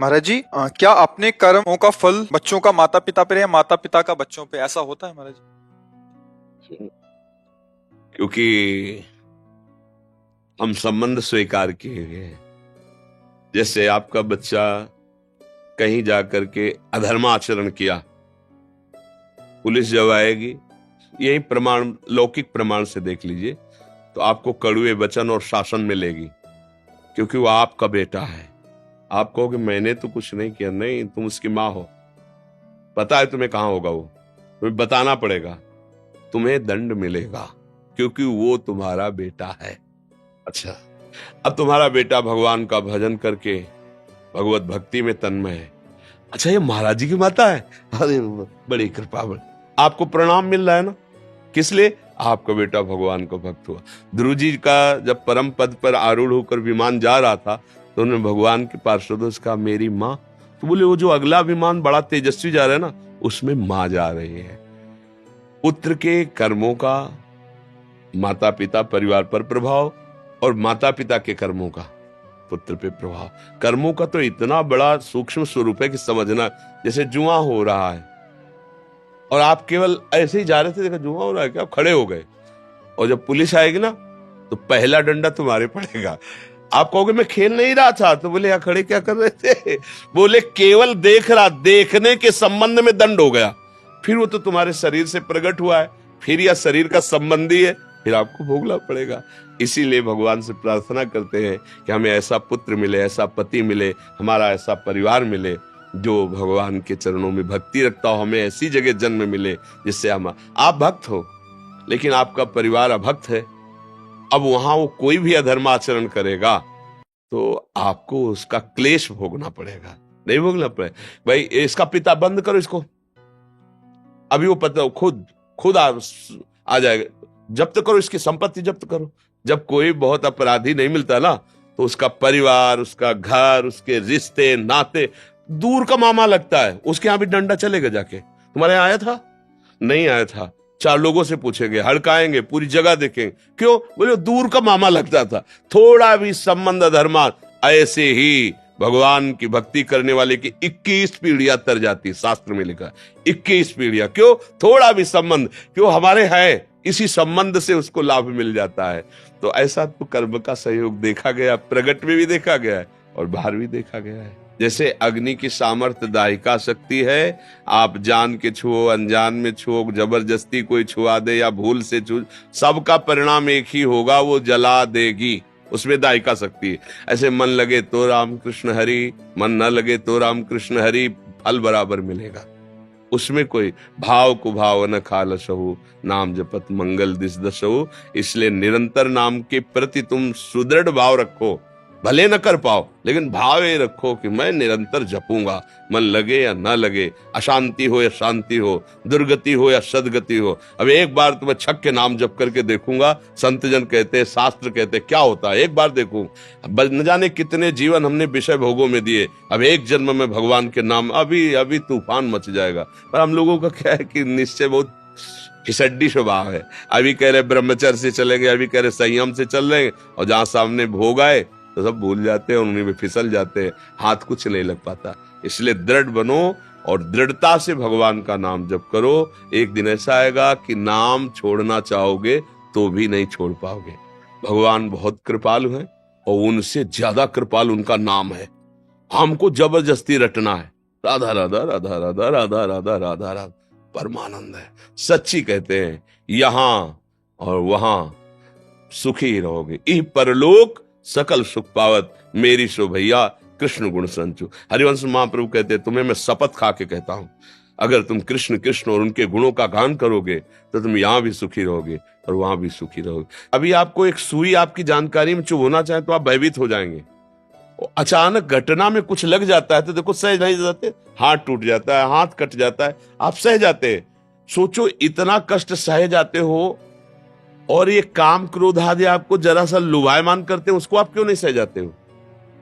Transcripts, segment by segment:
महाराज जी, क्या अपने कर्मों का फल बच्चों का माता पिता पे या माता पिता का बच्चों पे, ऐसा होता है महाराज जी? क्योंकि हम संबंध स्वीकार किए हुए हैं। जैसे आपका बच्चा कहीं जाकर के अधर्म आचरण किया, पुलिस जब आएगी, यही प्रमाण लौकिक प्रमाण से देख लीजिए, तो आपको कड़वे वचन और शासन मिलेगी, क्योंकि वो आपका बेटा है। आप कहोगे मैंने तो कुछ नहीं किया। नहीं, तुम उसकी माँ हो, पता है तुम्हें कहां होगा वो, तुम्हें बताना पड़ेगा, तुम्हें दंड मिलेगा, क्योंकि वो तुम्हारा बेटा है। अच्छा, अब तुम्हारा बेटा भगवान का भजन करके भगवत भक्ति में तन्मय है। अच्छा, ये महाराज जी की माता है, अरे बड़ी कृपा, आपको प्रणाम मिल रहा है ना, किस लिए? आपका बेटा भगवान का भक्त हुआ। ध्रुव जी का जब परम पद पर आरूढ़ होकर विमान जा रहा था, तो उन्होंने भगवान के पार्षदों से कहा मेरी माँ। तो बोले वो जो अगला विमान बड़ा तेजस्वी जा रहा है ना, उसमें माँ जा रही है। पुत्र के कर्मों का माता पिता परिवार पर प्रभाव, और माता पिता के कर्मों का पुत्र पे प्रभाव। कर्मों का तो इतना बड़ा सूक्ष्म स्वरूप है कि समझना, जैसे जुआ हो रहा है और आप केवल ऐसे ही जा रहे थे, देखा जुआ हो रहा है क्या, आप खड़े हो गए, और जब पुलिस आएगी ना तो पहला डंडा तुम्हारे पड़ेगा। आप कहोगे मैं खेल नहीं रहा था, तो बोले यहाँ खड़े क्या कर रहे थे? बोले केवल देख रहा, देखने के संबंध में दंड हो गया, फिर वो तो तुम्हारे शरीर से प्रकट हुआ है, फिर यह शरीर का संबंधी है, फिर आपको भोगना पड़ेगा। इसीलिए भगवान से प्रार्थना करते हैं कि हमें ऐसा पुत्र मिले, ऐसा पति मिले, हमारा ऐसा परिवार मिले जो भगवान के चरणों में भक्ति रखता हो, हमें ऐसी जगह जन्म मिले जिससे हम, आप भक्त हो लेकिन आपका परिवार अभक्त है, अब वहां वो कोई भी अधर्म आचरण करेगा तो आपको उसका क्लेश भोगना पड़ेगा, नहीं भोगना पड़ेगा। भाई इसका पिता बंद करो इसको, अभी वो पता खुद खुद आ जाएगा, जब्त करो इसकी संपत्ति, जब्त करो। जब कोई बहुत अपराधी नहीं मिलता ना, तो उसका परिवार, उसका घर, उसके रिश्ते नाते दूर का मामा लगता है, उसके यहां भी डंडा चलेगा जाके। तुम्हारे यहां आया था? नहीं आया था, चार लोगों से पूछेंगे, हड़काएंगे, पूरी जगह देखेंगे, क्यों? बोले दूर का मामा लगता था। थोड़ा भी संबंध धर्मा, ऐसे ही भगवान की भक्ति करने वाले की 21 पीढ़ियां तर जाती, शास्त्र में लिखा 21 पीढ़ियां। क्यों? थोड़ा भी संबंध, क्यों हमारे है, इसी संबंध से उसको लाभ मिल जाता है। तो ऐसा तो कर्म का सहयोग देखा गया, प्रगट में भी देखा गया है और बाहर भी देखा गया है। जैसे अग्नि की सामर्थ्य दाहिका शक्ति है, आप जान के छुओ, अनजान में छुओ, जबरदस्ती कोई छुआ दे या भूल से छू, सबका परिणाम एक ही होगा, वो जला देगी, उसमें दाहिका शक्ति है। ऐसे मन लगे तो राम कृष्ण हरि, मन न लगे तो राम कृष्ण हरि, फल बराबर मिलेगा। उसमें कोई भाव को भाव न खालसहु, नाम जपत मंगल दिस दसहु। इसलिए निरंतर नाम के प्रति तुम सुदृढ़ भाव रखो, भले न कर पाओ लेकिन भाव ये रखो कि मैं निरंतर जपूंगा, मन लगे या ना लगे, अशांति हो या शांति हो, दुर्गति हो या सदगति हो। अब एक बार तो मैं छक के नाम जप करके देखूंगा, संत जन कहते हैं, शास्त्र कहते हैं, क्या होता है एक बार देखूं। न जाने कितने जीवन हमने विषय भोगों में दिए, अब एक जन्म में भगवान के नाम, अभी अभी तूफान मच जाएगा। पर हम लोगों का क्या है कि निश्चय बहुत फिसड्डी स्वभाव है। अभी कह रहे ब्रह्मचर्य से चलेंगे, अभी कह रहे संयम से चल रहे हैं, और जहां सामने भोग आए तो सब भूल जाते हैं, उन्हीं में फिसल जाते हैं, हाथ कुछ नहीं लग पाता। इसलिए दृढ़ बनो और दृढ़ता से भगवान का नाम जप करो। एक दिन ऐसा आएगा कि नाम छोड़ना चाहोगे तो भी नहीं छोड़ पाओगे। भगवान बहुत कृपालु हैं और उनसे ज्यादा कृपालु उनका नाम है। हमको जबरदस्ती रटना है, राधा राधा राधा राधा राधा राधा राधा राधा, परमानंद है। सच्ची कहते हैं यहां और वहां सुखी रहोगे, इह परलोक सकल सुख पावत, मेरी सो भैया कृष्ण गुण संचु। हरिवंश महाप्रभु कहते हैं तुम्हें मैं शपथ खा के कहता हूं, अगर तुम कृष्ण कृष्ण और उनके गुणों का गान करोगे तो तुम यहां भी सुखी रहोगे और वहां भी सुखी रहोगे। अभी आपको एक सुई आपकी जानकारी में चुभ होना चाहे तो आप भयभीत हो जाएंगे, अचानक घटना में कुछ लग जाता है तो देखो सह नहीं जाते, हाथ टूट जाता है, हाथ कट जाता है, आप सह जाते हैं। सोचो इतना कष्ट सह जाते हो, और ये काम क्रोध आदि आपको जरा सा लुभायमान करते हैं, उसको आप क्यों नहीं सह जाते हो?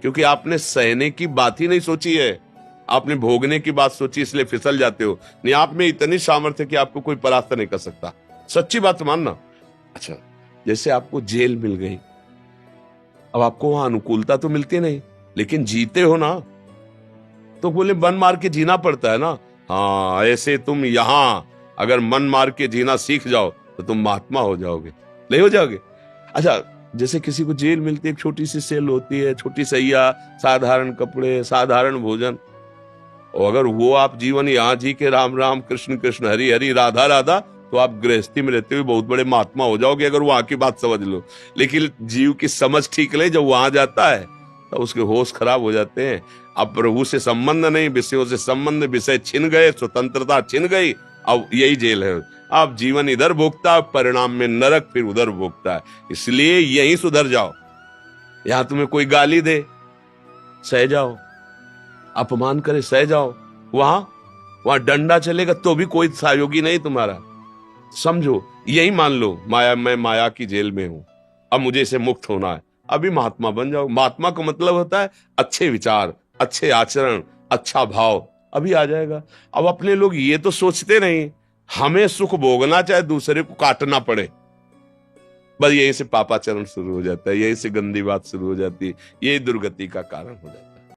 क्योंकि आपने सहने की बात ही नहीं सोची है, आपने भोगने की बात सोची, इसलिए फिसल जाते हो। नहीं, आप में इतनी सामर्थ्य कि आपको कोई परास्त नहीं कर सकता, सच्ची बात मानना। अच्छा, जैसे आपको जेल मिल गई, अब आपको वहां अनुकूलता तो मिलती नहीं, लेकिन जीते हो ना, तो बोले मन मार के जीना पड़ता है ना। हाँ, ऐसे तुम यहां अगर मन मार के जीना सीख जाओ तो तुम महात्मा हो जाओगे, नहीं हो जाओगे। अच्छा, जैसे किसी को जेल मिलती है, एक छोटी सी सेल होती है, छोटी सैया, साधारण कपड़े, साधारण भोजन, और अगर वो आप जीवन यहाँ जी के राम राम कृष्ण कृष्ण हरि हरि राधा राधा, तो आप गृहस्थी में रहते हुए बहुत बड़े महात्मा हो जाओगे, अगर वहां की बात समझ लो। लेकिन जीव की समझ ठीक नहीं, जब वहां जाता है तो उसके होश खराब हो जाते हैं। अब प्रभु से संबंध नहीं, विषयों से संबंध, विषय छिन गए, स्वतंत्रता छिन गई, अब यही जेल है। आप जीवन इधर भोगता, परिणाम में नरक फिर उधर भोगता है। इसलिए यहीं सुधर जाओ। यहां तुम्हें कोई गाली दे, सह जाओ, अपमान करे, सह जाओ। वहां डंडा चलेगा तो भी कोई सहयोगी नहीं तुम्हारा। समझो, यही मान लो माया, मैं माया की जेल में हूं, अब मुझे इसे मुक्त होना है, अभी महात्मा बन जाओ। महात्मा का मतलब होता है अच्छे विचार, अच्छे आचरण, अच्छा भाव, अभी आ जाएगा। अब अपने लोग ये तो सोचते नहीं, हमें सुख भोगना चाहे दूसरे को काटना पड़े, बस यही से पापाचरण शुरू हो जाता है, यही से गंदी बात शुरू हो जाती है, यही दुर्गति का कारण हो जाता है।